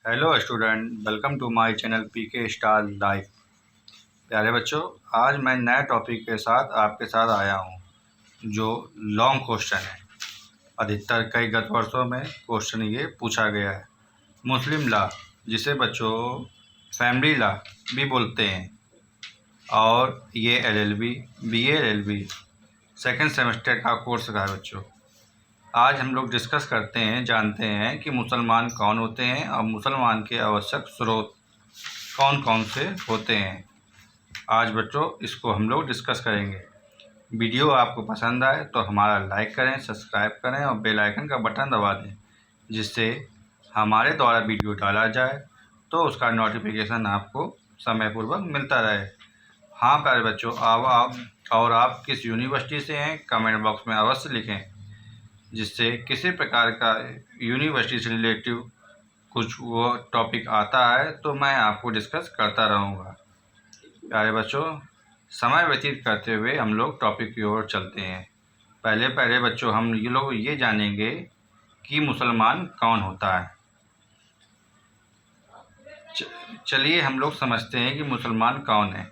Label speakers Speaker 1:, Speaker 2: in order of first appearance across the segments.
Speaker 1: Hello student, welcome to my channel PK star life. प्यारे बच्चों, आज मैं नए टॉपिक के साथ आपके साथ आया हूं जो लॉन्ग क्वेश्चन है। अधिकतर कई गत वर्षों में क्वेश्चन ये पूछा गया है। मुस्लिम लॉ, जिसे बच्चों फैमिली लॉ भी बोलते हैं, और ये LLB BA LLB second semester का कोर्स का है बच्चों। आज हम लोग डिस्कस करते हैं, जानते हैं कि मुसलमान कौन होते हैं और मुसलमान के आवश्यक स्रोत कौन कौन से होते हैं। आज बच्चों इसको हम लोग डिस्कस करेंगे। वीडियो आपको पसंद आए तो हमारा लाइक करें, सब्सक्राइब करें और बेल आइकन का बटन दबा दें, जिससे हमारे द्वारा वीडियो डाला जाए तो उसका नोटिफिकेशन आपको समयपूर्वक मिलता रहे। हाँ प्यारे बच्चों, आप किस यूनिवर्सिटी से हैं कमेंट बॉक्स में अवश्य लिखें, जिससे किसी प्रकार का यूनिवर्सिटी से रिलेटिव कुछ वो टॉपिक आता है तो मैं आपको डिस्कस करता रहूँगा। प्यारे बच्चों, समय व्यतीत करते हुए हम लोग टॉपिक की ओर चलते हैं। पहले बच्चों हम ये जानेंगे कि मुसलमान कौन होता है। चलिए हम लोग समझते हैं कि मुसलमान कौन है।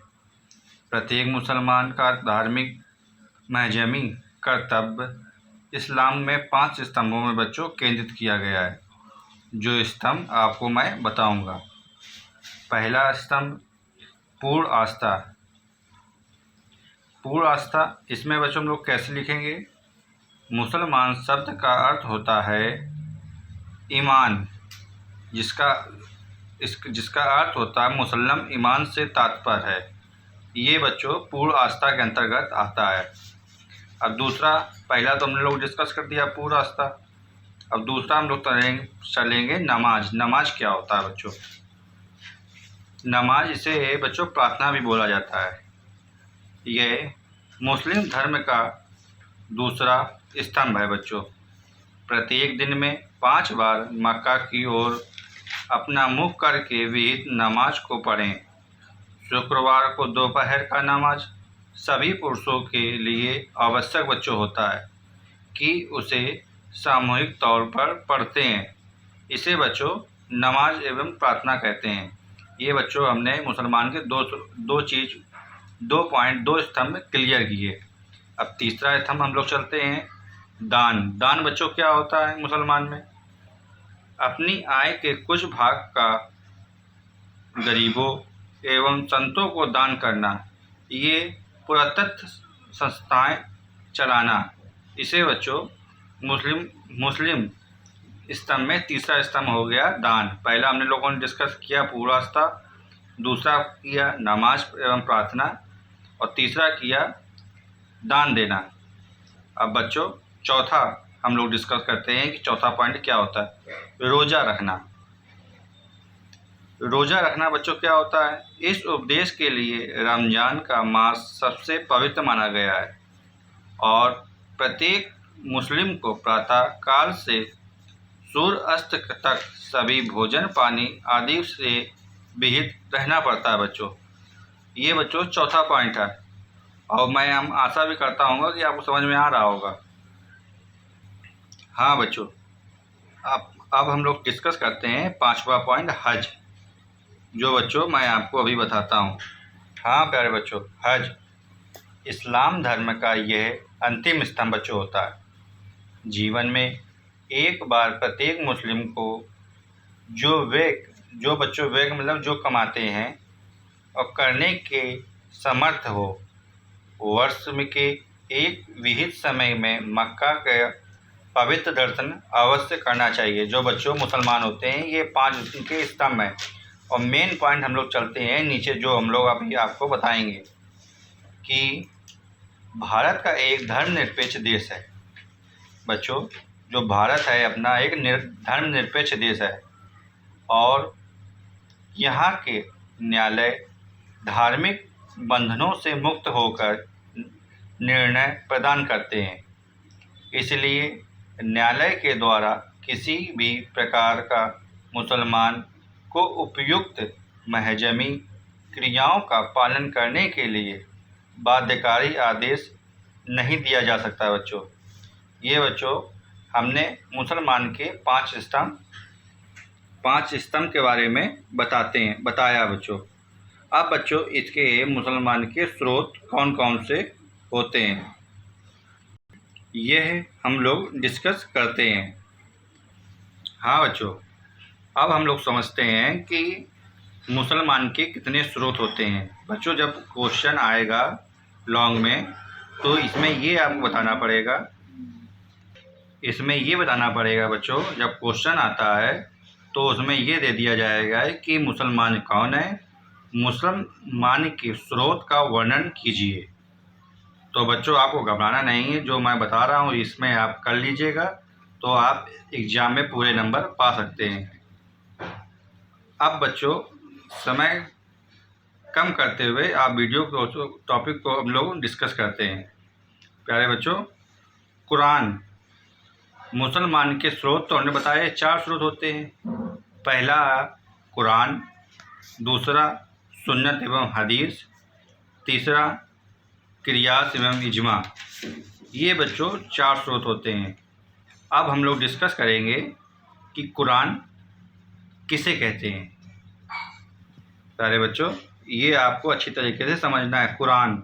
Speaker 1: प्रत्येक मुसलमान का धार्मिक महजमी कर्तव्य इस्लाम में 5 स्तंभों में बच्चों केंद्रित किया गया है, जो स्तंभ आपको मैं बताऊंगा। पहला स्तंभ पूर्ण आस्था। पूर्ण आस्था, इसमें बच्चों हम लोग कैसे लिखेंगे? मुसलमान शब्द का अर्थ होता है ईमान, जिसका अर्थ होता है मुसल्लम, ईमान से तात्पर्य है। ये बच्चों पूर्ण आस्था के अंतर्गत आता है। अब दूसरा, पहला तो हम लोग डिस्कस कर दिया पूर्ण आस्था। अब दूसरा हम लोग चलेंगे नमाज। नमाज क्या होता है बच्चों? नमाज, इसे बच्चों प्रार्थना भी बोला जाता है। यह मुस्लिम धर्म का दूसरा स्तंभ है बच्चों। प्रत्येक दिन में 5 बार मक्का की ओर अपना मुख करके विहित नमाज को पढ़ें। शुक्रवार को दोपहर का नमाज सभी पुरुषों के लिए आवश्यक बच्चों होता है कि उसे सामूहिक तौर पर पढ़ते हैं। इसे बच्चों नमाज एवं प्रार्थना कहते हैं। ये बच्चों हमने मुसलमान के दो स्तंभ क्लियर किए। अब तीसरा स्तंभ हम लोग चलते हैं दान। दान बच्चों क्या होता है मुसलमान में? अपनी आय के कुछ भाग का गरीबों एवं संतों को दान करना, ये पुरातत्व संस्थाएं चलाना, इसे बच्चों मुस्लिम स्तंभ में तीसरा स्तंभ हो गया दान। पहला हमने लोगों ने डिस्कस किया पूर्ण आस्था, दूसरा किया नमाज एवं प्रार्थना, और तीसरा किया दान देना। अब बच्चों चौथा हम लोग डिस्कस करते हैं कि चौथा पॉइंट क्या होता है। रोज़ा रखना। रोज़ा रखना बच्चों क्या होता है? इस उपदेश के लिए रमज़ान का मास सबसे पवित्र माना गया है और प्रत्येक मुस्लिम को प्रातः काल से सूर्य अस्त तक सभी भोजन पानी आदि से विहित रहना पड़ता है बच्चों। ये बच्चों चौथा पॉइंट है, और मैं आशा भी करता हूँ कि आपको समझ में आ रहा होगा। हाँ बच्चों, अब हम लोग डिस्कस करते हैं 5वां पॉइंट हज, जो बच्चों मैं आपको अभी बताता हूँ। हाँ प्यारे बच्चों, हज इस्लाम धर्म का यह अंतिम स्तंभ बच्चों होता है। जीवन में एक बार प्रत्येक मुस्लिम को जो बच्चों वेग मतलब जो कमाते हैं और करने के समर्थ हो, वर्ष में के एक विहित समय में मक्का के पवित्र दर्शन अवश्य करना चाहिए। जो बच्चों मुसलमान होते हैं, ये 5 उनके स्तंभ हैं। और मेन पॉइंट हम लोग चलते हैं नीचे, जो हम लोग अभी आपको बताएंगे कि भारत का एक धर्मनिरपेक्ष देश है बच्चों। जो भारत है अपना एक धर्मनिरपेक्ष देश है, और यहाँ के न्यायालय धार्मिक बंधनों से मुक्त होकर निर्णय प्रदान करते हैं। इसलिए न्यायालय के द्वारा किसी भी प्रकार का मुसलमान को उपयुक्त महजमी क्रियाओं का पालन करने के लिए बाध्यकारी आदेश नहीं दिया जा सकता बच्चों। ये बच्चों हमने मुसलमान के 5 5 स्तंभ के बारे में बताया बच्चों। अब बच्चों इसके मुसलमान के स्रोत कौन कौन से होते हैं, यह हम लोग डिस्कस करते हैं। हाँ बच्चों, अब हम लोग समझते हैं कि मुसलमान के कितने स्रोत होते हैं। बच्चों जब क्वेश्चन आएगा लॉन्ग में तो इसमें ये आपको बताना पड़ेगा, बच्चों जब क्वेश्चन आता है तो उसमें ये दे दिया जाएगा कि मुसलमान कौन है, मुसलमान के स्रोत का वर्णन कीजिए। तो बच्चों आपको घबराना नहीं है, जो मैं बता रहा हूँ इसमें आप कर लीजिएगा तो आप एग्ज़ाम में पूरे नंबर पा सकते हैं। अब बच्चों समय कम करते हुए आप वीडियो को टॉपिक को हम लोग डिस्कस करते हैं। प्यारे बच्चों, कुरान मुसलमान के स्रोत तो हमने बताए 4 स्रोत होते हैं। पहला कुरान, दूसरा सुन्नत एवं हदीस, तीसरा कियास एवं इजमा। ये बच्चों 4 स्रोत होते हैं। अब हम लोग डिस्कस करेंगे कि कुरान किसे कहते हैं। प्यारे बच्चों, ये आपको अच्छी तरीके से समझना है। कुरान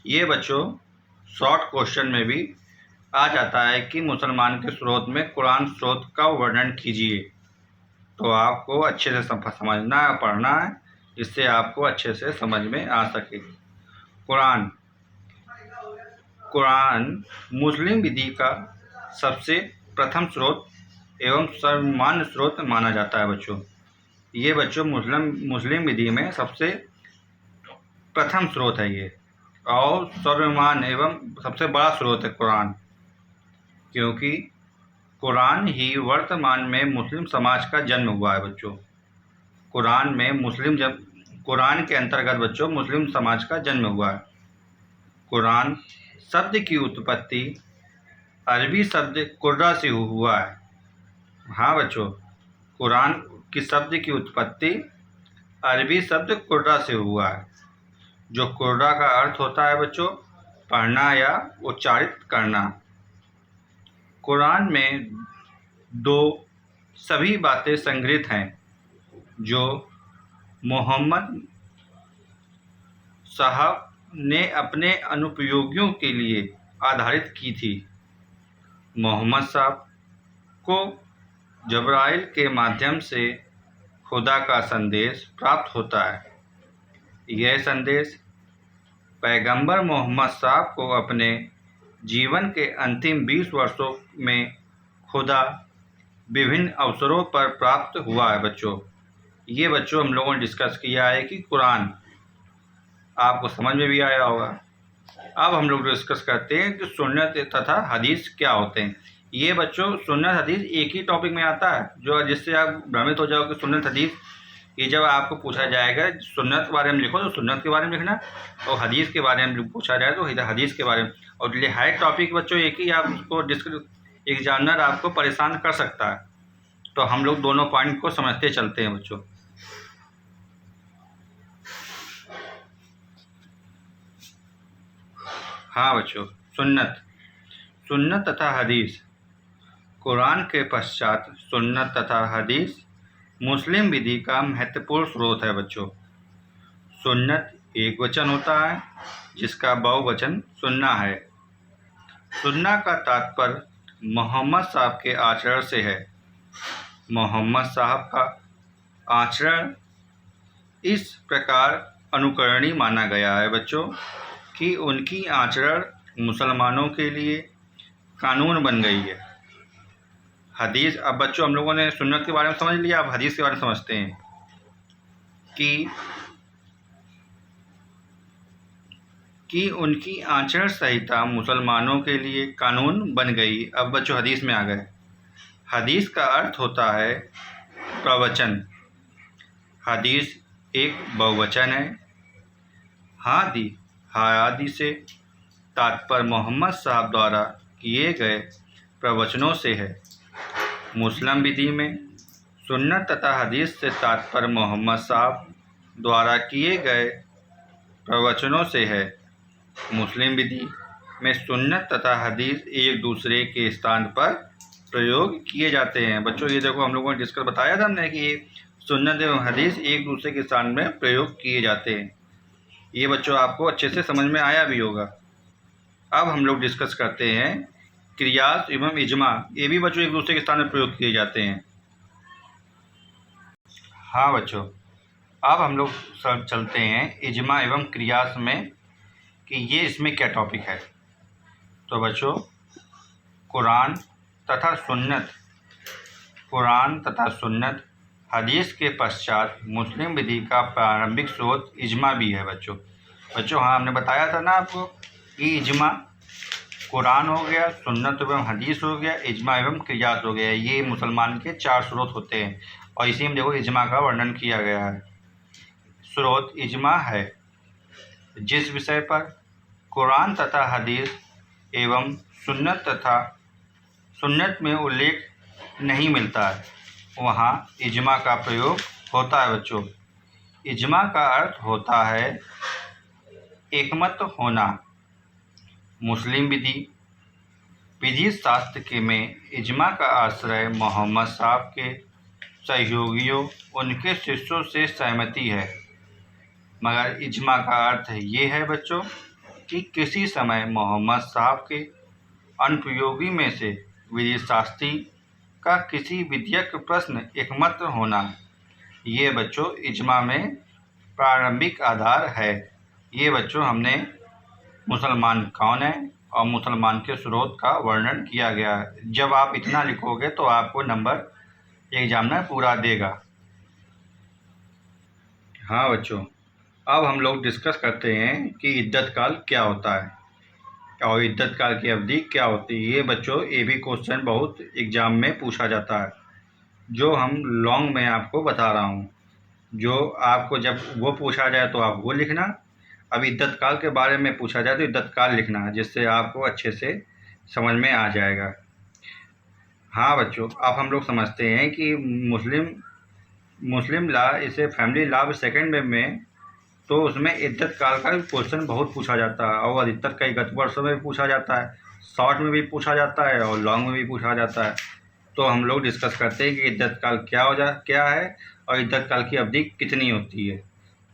Speaker 1: ये बच्चों शॉर्ट क्वेश्चन में भी आ जाता है कि मुसलमान के स्रोत में कुरान स्रोत का वर्णन कीजिए। तो आपको अच्छे से समझना है, पढ़ना है, जिससे आपको अच्छे से समझ में आ सके। कुरान मुस्लिम विधि का सबसे प्रथम स्रोत एवं सर्वमान्य स्रोत माना जाता है बच्चों। ये बच्चों मुस्लिम विधि में सबसे प्रथम स्रोत है ये, और सर्वमान्य एवं सबसे बड़ा स्रोत है कुरान, क्योंकि कुरान ही वर्तमान में मुस्लिम समाज का जन्म हुआ है बच्चों। कुरान के अंतर्गत बच्चों मुस्लिम समाज का जन्म हुआ है। कुरान शब्द की उत्पत्ति अरबी शब्द कुर्रा से हुआ है। हाँ बच्चों, कुरान की शब्द की उत्पत्ति अरबी शब्द कुर्रा से हुआ है, जो कुर्रा का अर्थ होता है बच्चों पढ़ना या उच्चारित करना। कुरान में 2 सभी बातें संग्रहित हैं जो मोहम्मद साहब ने अपने अनुपयोगियों के लिए आधारित की थी। मोहम्मद साहब को जब्राइल के माध्यम से खुदा का संदेश प्राप्त होता है। यह संदेश पैगंबर मोहम्मद साहब को अपने जीवन के अंतिम 20 वर्षों में खुदा विभिन्न अवसरों पर प्राप्त हुआ है बच्चों। ये बच्चों हम लोगों ने डिस्कस किया है कि कुरान आपको समझ में भी आया होगा। अब हम लोग डिस्कस करते हैं कि सुन्नत तथा हदीस क्या होते हैं। ये बच्चों सुन्नत हदीस एक ही टॉपिक में आता है, जो जिससे आप भ्रमित हो जाओ कि सुन्नत हदीस। ये जब आपको पूछा जाएगा सुन्नत के बारे में लिखो तो सुन्नत के बारे में लिखना, और हदीस के बारे में पूछा जाए तो हदीस के बारे में। और ये हर टॉपिक बच्चों एक ही आपको एग्जामिनर आपको परेशान कर सकता है। तो हम लोग दोनों पॉइंट को समझते चलते हैं बच्चों। हाँ बच्चों, सुन्नत तथा हदीस। कुरान के पश्चात सुन्नत तथा हदीस मुस्लिम विधि का महत्वपूर्ण स्रोत है बच्चों। सुन्नत एक वचन होता है जिसका बहुवचन सुन्ना है। सुन्ना का तात्पर्य मोहम्मद साहब के आचरण से है। मोहम्मद साहब का आचरण इस प्रकार अनुकरणीय माना गया है बच्चों कि उनकी आचरण मुसलमानों के लिए कानून बन गई है। हदीस, अब बच्चों हम लोगों ने सुन्नत के बारे में समझ लिया, अब हदीस के बारे में समझते हैं कि उनकी आचरण संहिता मुसलमानों के लिए कानून बन गई। अब बच्चों हदीस में आ गए। हदीस का अर्थ होता है प्रवचन। हदीस एक बहुवचन है। हादी से तात्पर्य मोहम्मद साहब द्वारा किए गए प्रवचनों से है। मुस्लिम विधि में सुन्नत तथा हदीस से तात्पर्य मोहम्मद साहब द्वारा किए गए प्रवचनों से है। मुस्लिम विधि में सुन्नत तथा हदीस एक दूसरे के स्थान पर प्रयोग किए जाते हैं। बच्चों ये देखो, हम लोगों ने डिस्कस बताया था हमने कि सुन्नत एवं हदीस एक दूसरे के स्थान में प्रयोग किए जाते हैं। ये बच्चों आपको अच्छे से समझ में आया भी होगा। अब हम लोग डिस्कस करते हैं कियास एवं इजमा। ये भी बच्चों एक दूसरे के स्थान में प्रयोग किए जाते हैं। हाँ बच्चों, अब हम लोग सब चलते हैं इजमा एवं कियास में कि ये इसमें क्या टॉपिक है। तो बच्चों, कुरान तथा सुन्नत हदीस के पश्चात मुस्लिम विधि का प्रारंभिक स्रोत इजमा भी है। बच्चों हाँ, हमने बताया था ना आपको कि इजमा कुरान हो गया, सुन्नत एवं हदीस हो गया, इजमा एवं कियास हो गया। ये मुसलमान के 4 स्रोत होते हैं और इसी में देखो इजमा का वर्णन किया गया है। स्रोत इजमा है जिस विषय पर कुरान तथा हदीस एवं सुन्नत में उल्लेख नहीं मिलता है, वहाँ इजमा का प्रयोग होता है। बच्चों, इजमा का अर्थ होता है एकमत होना। मुस्लिम विधि शास्त्र के में इजमा का आश्रय मोहम्मद साहब के सहयोगियों, उनके शिष्यों से सहमति है। मगर इजमा का अर्थ ये है बच्चों कि किसी समय मोहम्मद साहब के अनुपयोगी में से विधि शास्त्री का किसी विधेयक प्रश्न एकमत होना, ये बच्चों इजमा में प्रारंभिक आधार है। ये बच्चों हमने मुसलमान कौन है और मुसलमान के स्रोत का वर्णन किया गया है। जब आप इतना लिखोगे तो आपको नंबर एग्जामिनर पूरा देगा। हाँ बच्चों, अब हम लोग डिस्कस करते हैं कि इद्दत काल क्या होता है और इद्दत काल की अवधि क्या होती है। ये बच्चों ये भी क्वेश्चन बहुत एग्जाम में पूछा जाता है, जो हम लॉन्ग में आपको बता रहा हूँ। जो आपको जब वो पूछा जाए तो आप वो लिखना, अब इद्दत काल के बारे में पूछा जाए तो इद्दत काल लिखना, जिससे आपको अच्छे से समझ में आ जाएगा। हाँ बच्चों, अब हम लोग समझते हैं कि मुस्लिम लॉ, इसे फैमिली लॉ सेकेंड में तो उसमें इद्दत काल का क्वेश्चन बहुत पूछा जाता है और अधिकतर कई गत वर्षों में भी पूछा जाता है, शॉर्ट में भी पूछा जाता है और लॉन्ग में भी पूछा जाता है। तो हम लोग डिस्कस करते हैं कि इद्दत काल क्या है और इद्दत काल की अवधि कितनी होती है।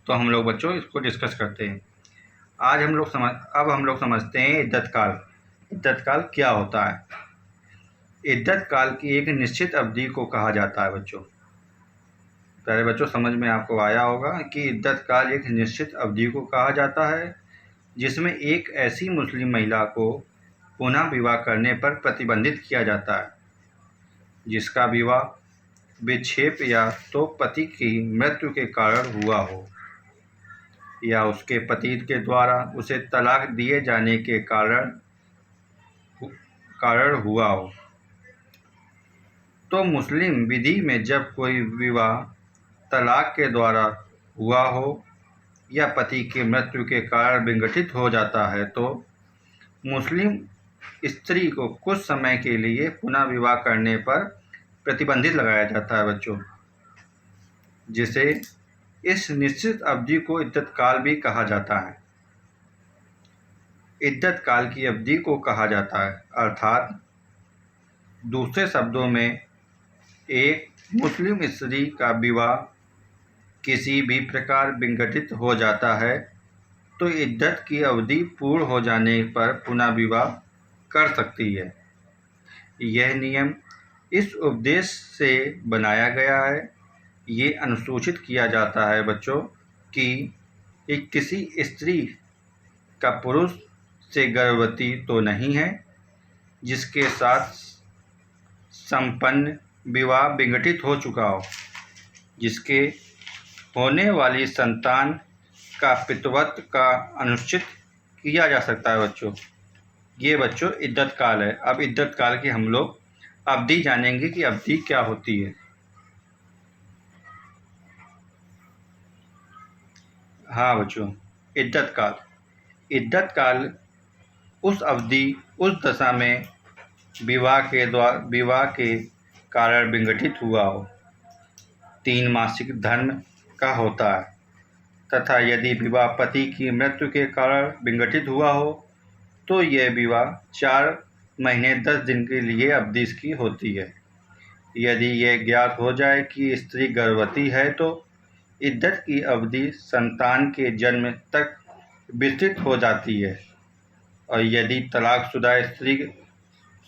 Speaker 1: तो हम लोग बच्चों इसको डिस्कस करते हैं। अब हम लोग समझते हैं इद्दत काल क्या होता है। इद्दत काल की एक निश्चित अवधि को कहा जाता है। पहले बच्चों समझ में आपको आया होगा कि इद्दत काल एक निश्चित अवधि को कहा जाता है जिसमें एक ऐसी मुस्लिम महिला को पुनः विवाह करने पर प्रतिबंधित किया जाता है जिसका विवाह विक्षेप या तो पति की मृत्यु के कारण हुआ हो या उसके पति के द्वारा उसे तलाक दिए जाने के कारण हुआ हो। तो मुस्लिम विधि में जब कोई विवाह तलाक के द्वारा हुआ हो या पति की मृत्यु के कारण विघटित हो जाता है तो मुस्लिम स्त्री को कुछ समय के लिए पुनः विवाह करने पर प्रतिबंधित लगाया जाता है बच्चों, जिसे इस निश्चित अवधि को इद्दत काल भी कहा जाता है। इद्दत काल की अवधि को कहा जाता है, अर्थात दूसरे शब्दों में एक मुस्लिम स्त्री का विवाह किसी भी प्रकार विघटित हो जाता है तो इद्दत की अवधि पूर्ण हो जाने पर पुनः विवाह कर सकती है। यह नियम इस उद्देश्य से बनाया गया है, ये अनुसूचित किया जाता है बच्चों कि किसी स्त्री का पुरुष से गर्भवती तो नहीं है जिसके साथ संपन्न विवाह विघटित हो चुका हो, जिसके होने वाली संतान का पितृत्व का अनुचित किया जा सकता है बच्चों। ये बच्चों इद्दत काल है। अब इद्दत काल की हम लोग अवधि जानेंगे कि अवधि क्या होती है। हाँ बच्चों, इद्दत काल उस दशा में विवाह के कारण विघटित हुआ हो 3 मासिक धर्म का होता है तथा यदि विवाह पति की मृत्यु के कारण विघटित हुआ हो तो यह विवाह 4 महीने 10 दिन के लिए अवधि इसकी होती है। यदि यह ज्ञात हो जाए कि स्त्री गर्भवती है तो इद्दत की अवधि संतान के जन्म तक विस्तृत हो जाती है। और यदि तलाकशुदा स्त्री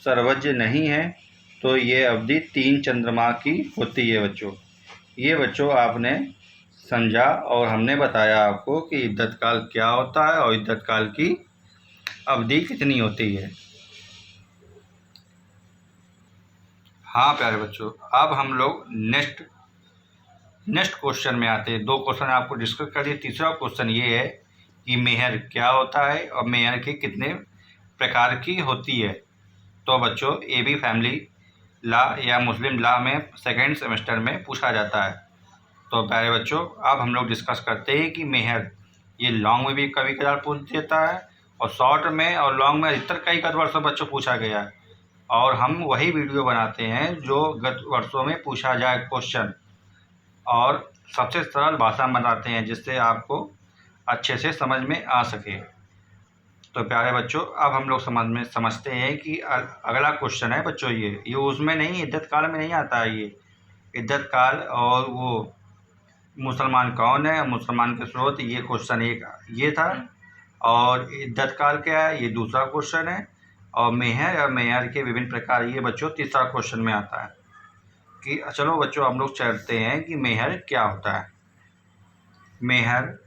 Speaker 1: सर्वज्ञ नहीं है तो ये अवधि 3 चंद्रमा की होती है बच्चों। ये बच्चों आपने समझा और हमने बताया आपको कि इद्दत काल क्या होता है और इद्दत काल की अवधि कितनी होती है। हाँ प्यारे बच्चों, अब हम लोग नेक्स्ट क्वेश्चन में आते हैं। 2 क्वेश्चन आपको डिस्कस कर दिए। तीसरा क्वेश्चन ये है कि मेहर क्या होता है और मेहर के कितने प्रकार की होती है। तो बच्चों ये भी फैमिली लॉ या मुस्लिम लॉ में सेकेंड सेमेस्टर में पूछा जाता है। तो प्यारे बच्चों अब हम लोग डिस्कस करते हैं कि मेहर ये लॉन्ग में भी कभी कभार पूछ देता है और शॉर्ट में और लॉन्ग में अधिकतर कई गत वर्षों बच्चों पूछा गया है। और हम वही वीडियो बनाते हैं जो गत वर्षों में पूछा जाए क्वेश्चन और सबसे सरल भाषा में बताते हैं जिससे आपको अच्छे से समझ में आ सके। तो प्यारे बच्चों अब हम लोग समझते हैं कि अगला क्वेश्चन है बच्चों ये उसमें नहीं, इद्दत काल में नहीं आता है। ये इद्दत काल और वो मुसलमान कौन है, मुसलमान के स्रोत, ये क्वेश्चन एक ये था। और इद्दत काल क्या है ये दूसरा क्वेश्चन है। और मेहर के विभिन्न प्रकार ये बच्चों तीसरा क्वेश्चन में आता है। कि चलो बच्चों हम लोग चलते हैं कि मेहर क्या होता है। मेहर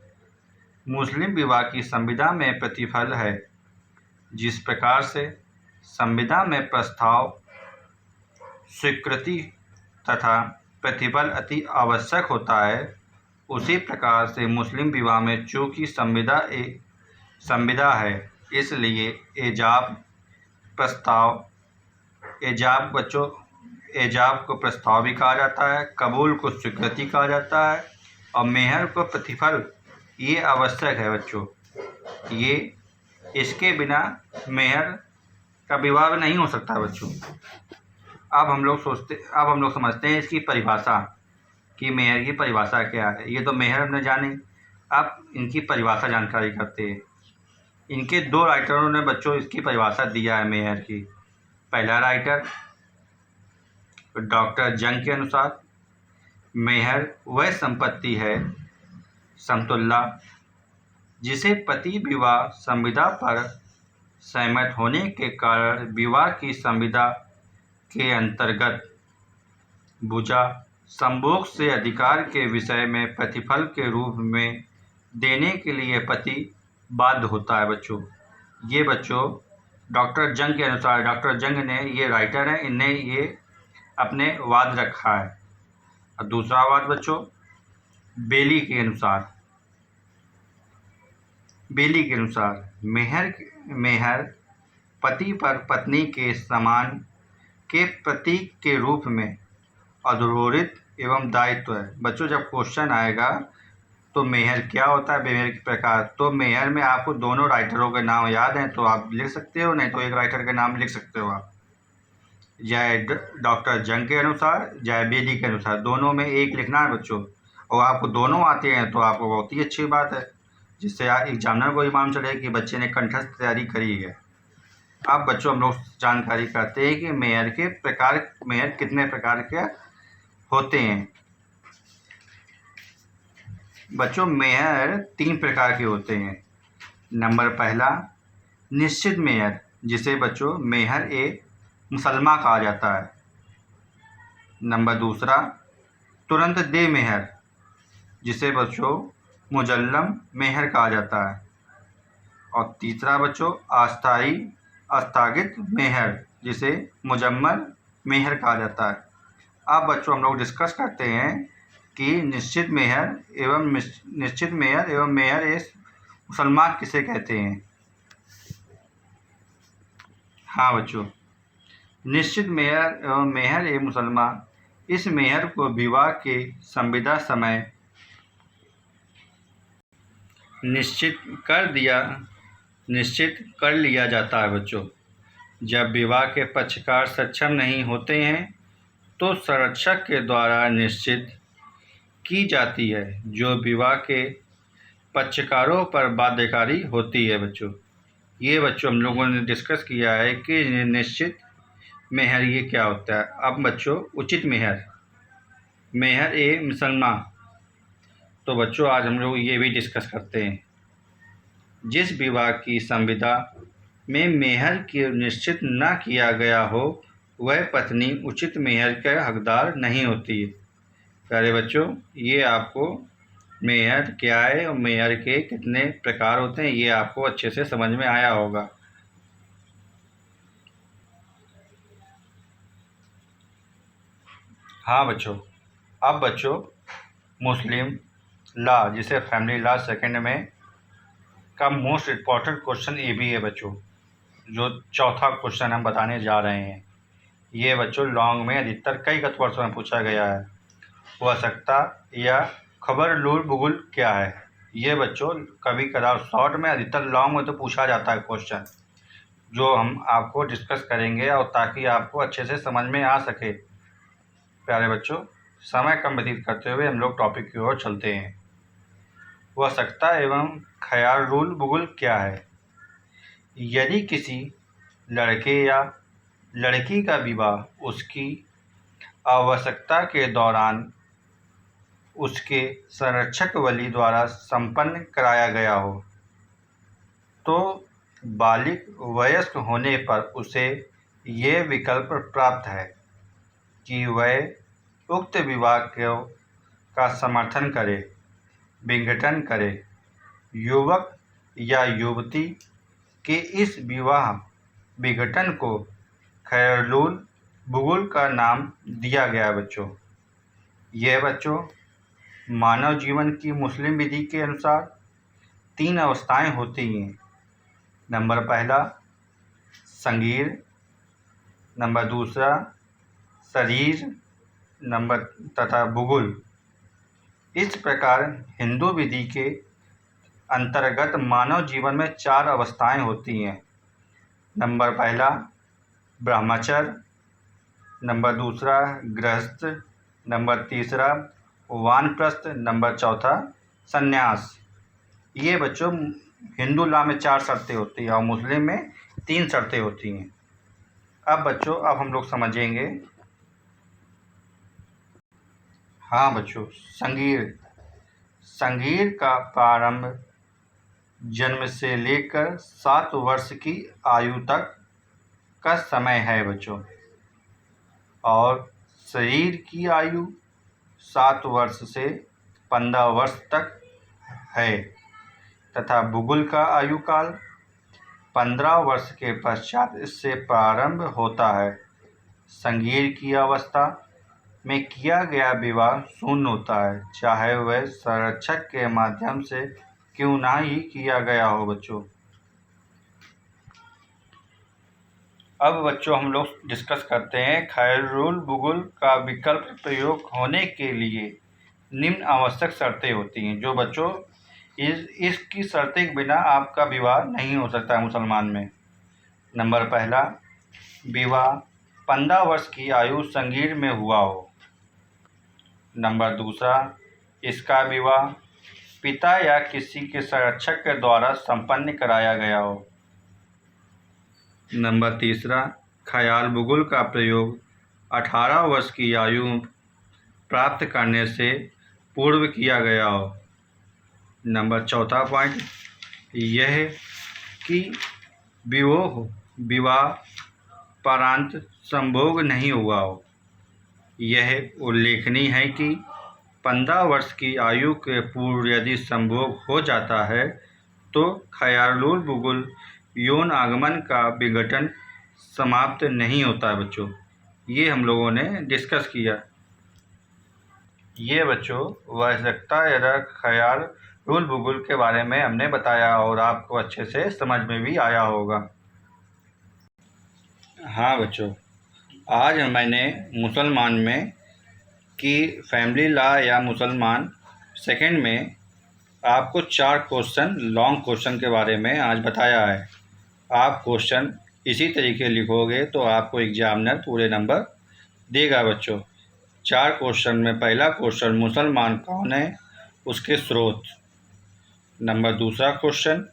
Speaker 1: मुस्लिम विवाह की संविदा में प्रतिफल है। जिस प्रकार से संविदा में प्रस्ताव, स्वीकृति तथा प्रतिफल अति आवश्यक होता है, उसी प्रकार से मुस्लिम विवाह में चूँकि संविदा है इसलिए एजाब को प्रस्ताव भी कहा जाता है, कबूल को स्वीकृति कहा जाता है और मेहर को प्रतिफल ये आवश्यक है बच्चों। ये इसके बिना मेहर का विवाह नहीं हो सकता बच्चों। अब हम लोग समझते हैं इसकी परिभाषा कि मेहर की परिभाषा क्या है। ये तो मेहर हमने जाने, अब इनकी परिभाषा जानकारी करते हैं। इनके 2 राइटरों ने बच्चों इसकी परिभाषा दिया है मेहर की। पहला राइटर डॉक्टर जंग के अनुसार मेहर वह संपत्ति है समतुल्ला जिसे पति विवाह संविदा पर सहमत होने के कारण विवाह की संविदा के अंतर्गत भुजा संभोग से अधिकार के विषय में प्रतिफल के रूप में देने के लिए पति बाध्य होता है बच्चों। ये बच्चों डॉक्टर जंग के अनुसार, डॉक्टर जंग ने ये राइटर हैं, इनने ये अपने वाद रखा है। और दूसरा वाद बच्चों बेली के अनुसार मेहर पति पर पत्नी के समान के प्रतीक के रूप में अधूरोहित एवं दायित्व है। बच्चों जब क्वेश्चन आएगा तो मेहर क्या होता है, मेहर के प्रकार, तो मेहर में आपको दोनों राइटरों के नाम याद हैं तो आप लिख सकते हो, नहीं तो एक राइटर के नाम लिख सकते हो आप। चाहे डॉक्टर जंग के अनुसार चाहे बेली के अनुसार, दोनों में एक लिखना है बच्चों। और आपको दोनों आते हैं तो आपको बहुत ही अच्छी बात है, जिससे एग्जामिनर को भी मालूम चले कि बच्चे ने कंठस्थ तैयारी करी है। अब बच्चों हम लोग जानकारी करते हैं कि मेहर कितने प्रकार के होते हैं। बच्चों मेहर 3 प्रकार के होते हैं। नंबर पहला निश्चित मेहर, जिसे बच्चों मेहर ए मुसलमा कहा जाता है। नंबर दूसरा तुरंत दे मेहर, जिसे बच्चों मुजल्लम मेहर कहा जाता है। और तीसरा बच्चों आस्थगित मेहर, जिसे मुजम्मल मेहर कहा जाता है। अब बच्चों हम लोग डिस्कस करते हैं कि निश्चित मेहर एवं मेहर ए मुसलमा किसे कहते हैं। हाँ बच्चों, निश्चित मेहर एवं मेहर ए मुसलमा, इस मेहर को विवाह के संविदा समय निश्चित कर लिया जाता है बच्चों। जब विवाह के पक्षकार सक्षम नहीं होते हैं तो संरक्षक के द्वारा निश्चित की जाती है, जो विवाह के पक्षकारों पर बाध्यकारी होती है बच्चों। ये बच्चों हम लोगों ने डिस्कस किया है कि निश्चित मेहर ये क्या होता है। अब बच्चों उचित मेहर, मेहर ए मुसलमान, तो बच्चों आज हम लोग ये भी डिस्कस करते हैं। जिस विवाह की संविदा में मेहर की निश्चित न किया गया हो वह पत्नी उचित मेहर के हकदार नहीं होती है। प्यारे बच्चों, ये आपको मेहर क्या है और मेहर के कितने प्रकार होते हैं ये आपको अच्छे से समझ में आया होगा। हाँ बच्चों, अब बच्चों मुस्लिम लॉ, जिसे फैमिली लॉ सेकंड में का मोस्ट इम्पॉर्टेंट क्वेश्चन ये भी है बच्चों, जो चौथा क्वेश्चन हम बताने जा रहे हैं। ये बच्चों लॉन्ग में अधिकतर कई गत वर्षों में पूछा गया है। आवश्यकता या खबर लूल बुगुल क्या है। ये बच्चों कभी कदार शॉर्ट में, अधिकतर लॉन्ग में तो पूछा जाता है क्वेश्चन, जो हम आपको डिस्कस करेंगे और ताकि आपको अच्छे से समझ में आ सके। प्यारे बच्चों, समय कम व्यतीत करते हुए हम लोग टॉपिक की ओर चलते हैं। आवश्यकता एवं ख्याल रूल बुगुल क्या है। यदि किसी लड़के या लड़की का विवाह उसकी आवश्यकता के दौरान उसके संरक्षक वली द्वारा संपन्न कराया गया हो तो बालिग वयस्क होने पर उसे ये विकल्प प्राप्त है कि वह उक्त विवाह का समर्थन करे, विघटन करे। युवक या युवती के इस विवाह विघटन को खैरुल बुगुल का नाम दिया गया बच्चों। यह बच्चों मानव जीवन की मुस्लिम विधि के अनुसार 3 अवस्थाएं होती हैं। नंबर पहला संगीर, नंबर दूसरा शरीर, नंबर तथा बुगुल। इस प्रकार हिंदू विधि के अंतर्गत मानव जीवन में 4 अवस्थाएं होती हैं। नंबर पहला ब्रह्मचर्य, नंबर दूसरा गृहस्थ, नंबर तीसरा वानप्रस्थ, नंबर चौथा संन्यास। ये बच्चों हिंदू लॉ में 4 शर्तें होती हैं और मुस्लिम में 3 शर्तें होती हैं। अब बच्चों अब हम लोग समझेंगे। हाँ बच्चों, संगीर का प्रारंभ जन्म से लेकर 7 वर्ष की आयु तक का समय है बच्चों, और शरीर की आयु 7 वर्ष से 15 वर्ष तक है, तथा बुगुल का आयु काल 15 वर्ष के पश्चात इससे प्रारंभ होता है। संगीर की अवस्था में किया गया विवाह शून्य होता है, चाहे वह संरक्षक के माध्यम से क्यों ना ही किया गया हो बच्चों। अब बच्चों हम लोग डिस्कस करते हैं खैरुल बुगुल का विकल्प प्रयोग होने के लिए निम्न आवश्यक शर्तें होती हैं, जो बच्चों इसकी शर्तें के बिना आपका विवाह नहीं हो सकता है मुसलमान में। नंबर पहला, विवाह 15 वर्ष की आयु संगीर में हुआ हो। नंबर दूसरा, इसका विवाह पिता या किसी के संरक्षक के द्वारा संपन्न कराया गया हो। नंबर तीसरा, ख्याल बुगुल का प्रयोग 18 वर्ष की आयु प्राप्त करने से पूर्व किया गया हो। नंबर चौथा पॉइंट यह कि विवाह परांत संभोग नहीं हुआ हो। यह उल्लेखनीय है कि 15 वर्ष की आयु के पूर्व यदि संभोग हो जाता है तो ख्यालुल बुगुल यौन आगमन का विघटन समाप्त नहीं होता है बच्चों। ये हम लोगों ने डिस्कस किया। ये बच्चों आवश्यकता या ख्यालुल बुगुल के बारे में हमने बताया और आपको अच्छे से समझ में भी आया होगा। हाँ बच्चों, आज मैंने मुसलमान में कि फैमिली लॉ या मुसलमान सेकंड में आपको 4 क्वेश्चन लॉन्ग क्वेश्चन के बारे में आज बताया है। आप क्वेश्चन इसी तरीके लिखोगे तो आपको एग्जामिनर पूरे नंबर देगा बच्चों। 4 क्वेश्चन में पहला क्वेश्चन मुसलमान कौन है, उसके स्रोत। नंबर दूसरा क्वेश्चन,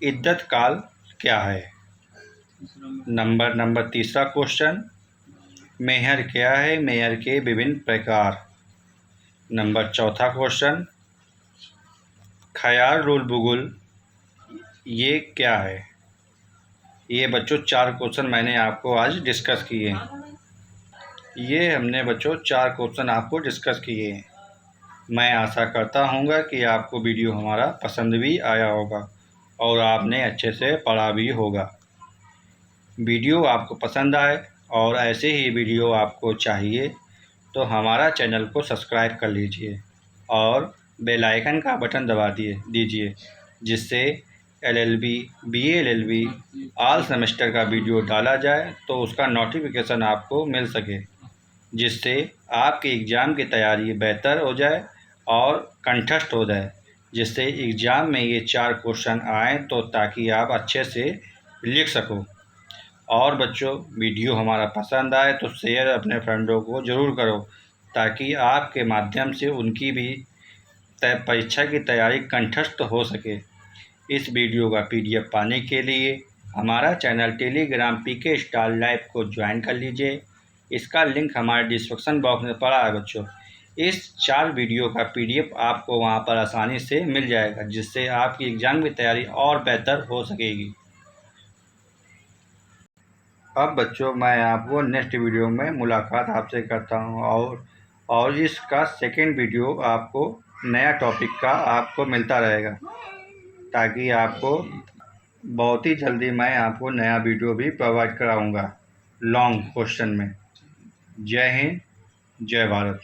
Speaker 1: इद्दत काल क्या है। नंबर तीसरा क्वेश्चन, मेहर क्या है, मेहर के विभिन्न प्रकार। नंबर चौथा क्वेश्चन, ख्याल रुल बुगुल ये क्या है। ये बच्चों 4 क्वेश्चन मैंने आपको आज डिस्कस किए हैं। ये हमने बच्चों 4 क्वेश्चन आपको डिस्कस किए हैं। मैं आशा करता हूँगा कि आपको वीडियो हमारा पसंद भी आया होगा और आपने अच्छे से पढ़ा भी होगा। वीडियो आपको पसंद आए और ऐसे ही वीडियो आपको चाहिए तो हमारा चैनल को सब्सक्राइब कर लीजिए और बेल आइकन का बटन दबा दीजिए, जिससे LLB, BA LLB all semester का वीडियो डाला जाए तो उसका नोटिफिकेशन आपको मिल सके, जिससे आपके एग्ज़ाम की तैयारी बेहतर हो जाए और कंठस्थ हो जाए, जिससे एग्ज़ाम में ये 4 क्वेश्चन आएँ तो ताकि आप अच्छे से लिख सको। और बच्चों, वीडियो हमारा पसंद आए तो शेयर अपने फ्रेंडों को ज़रूर करो, ताकि आपके माध्यम से उनकी भी परीक्षा की तैयारी कंठस्थ हो सके। इस वीडियो का PDF पाने के लिए हमारा channel Telegram PK star live को ज्वाइन कर लीजिए। इसका लिंक हमारे डिस्क्रिप्शन बॉक्स में पड़ा है बच्चों। इस 4 वीडियो का PDF आपको वहां पर आसानी से मिल जाएगा, जिससे आपकी एग्ज़ाम की तैयारी और बेहतर हो सकेगी। अब बच्चों, मैं आपको नेक्स्ट वीडियो में मुलाकात आपसे करता हूँ और इसका सेकंड वीडियो आपको नया टॉपिक का आपको मिलता रहेगा, ताकि आपको बहुत ही जल्दी मैं आपको नया वीडियो भी प्रोवाइड कराऊंगा लॉन्ग क्वेश्चन में। जय हिंद, जय भारत।